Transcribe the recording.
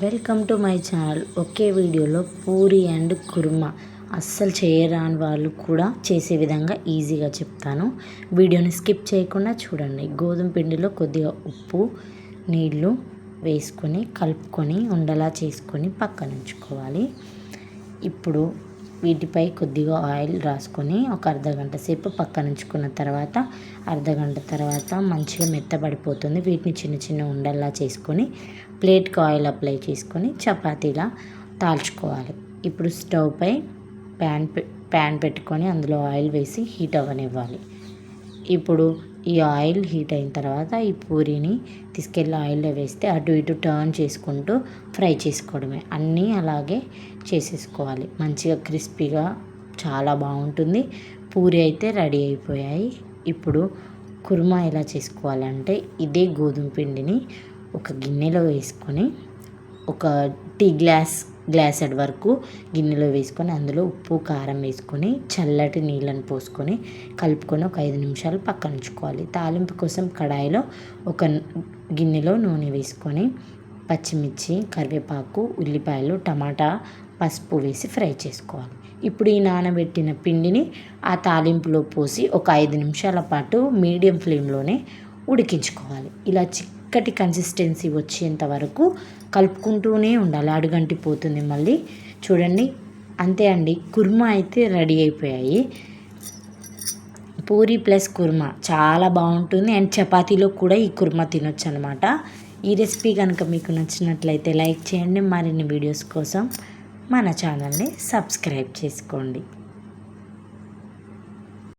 Welcome to my channel. ఒకే వీడియోలో puri and kurma అస్సలు చేయరాని వాళ్ళు కూడా చేసే విధంగా ఈజీగా చెప్తాను. వీడియోని స్కిప్ చేయకుండా చూడండి. గోధుమ పిండిలో కొద్దిగా ఉప్పు, నీళ్ళు వేసుకొని కలుపుకొని ఉండలా చేసుకొని పక్కన ఉంచుకోవాలి. ఇప్పుడు వీటిపై కొద్దిగా ఆయిల్ రాసుకొని ఒక అర్ధగంట సేపు పక్కన ఉంచుకున్న తర్వాత అర్ధగంట తర్వాత మంచిగా మెత్తబడిపోతుంది. వీటిని చిన్న చిన్న ఉండల్లా చేసుకొని ప్లేట్కి ఆయిల్ అప్లై చేసుకొని చపాతీలా తాల్చుకోవాలి. ఇప్పుడు స్టవ్ పై ప్యాన్ పెట్టుకొని అందులో ఆయిల్ వేసి హీట్ అవ్వనివ్వాలి. ఇప్పుడు ఈ ఆయిల్ హీట్ అయిన తర్వాత ఈ పూరీని తీసుకెళ్ళి ఆయిల్లో వేస్తే అటు ఇటు టర్న్ చేసుకుంటూ ఫ్రై చేసుకోవడమే. అన్నీ అలాగే చేసేసుకోవాలి. మంచిగా క్రిస్పీగా చాలా బాగుంటుంది. పూరి అయితే రెడీ అయిపోయాయి. ఇప్పుడు కుర్మా ఎలా చేసుకోవాలంటే ఇదే గోధుమ పిండిని ఒక గిన్నెలో వేసుకొని ఒక టీ గ్లాసెడ్ వరకు గిన్నెలో వేసుకొని అందులో ఉప్పు కారం వేసుకొని చల్లటి నీళ్ళని పోసుకొని కలుపుకొని ఒక 5 నిమిషాలు పక్కన ఉంచుకోవాలి. తాలింపు కోసం కడాయిలో ఒక గిన్నెలో నూనె వేసుకొని పచ్చిమిర్చి, కరివేపాకు, ఉల్లిపాయలు, టమాటా, పసుపు వేసి ఫ్రై చేసుకోవాలి. ఇప్పుడు ఈ నానబెట్టిన పిండిని ఆ తాలింపులో పోసి ఒక 5 నిమిషాల పాటు మీడియం ఫ్లేమ్లోనే ఉడికించుకోవాలి. ఇలా చిక్కటి కన్సిస్టెన్సీ వచ్చేంత వరకు కలుపుకుంటూనే ఉండాలి. అడుగంటిపోతుంది మళ్ళీ. చూడండి, అంతే అండి. కుర్మా అయితే రెడీ అయిపోయాయి. పూరి ప్లస్ కుర్మా చాలా బాగుంటుంది. అండ్ చపాతీలో కూడా ఈ కుర్మా తినొచ్చు అనమాట. ఈ రెసిపీ కనుక మీకు నచ్చినట్లయితే లైక్ చేయండి. మరిన్ని వీడియోస్ కోసం మన ఛానల్ని సబ్స్క్రైబ్ చేసుకోండి.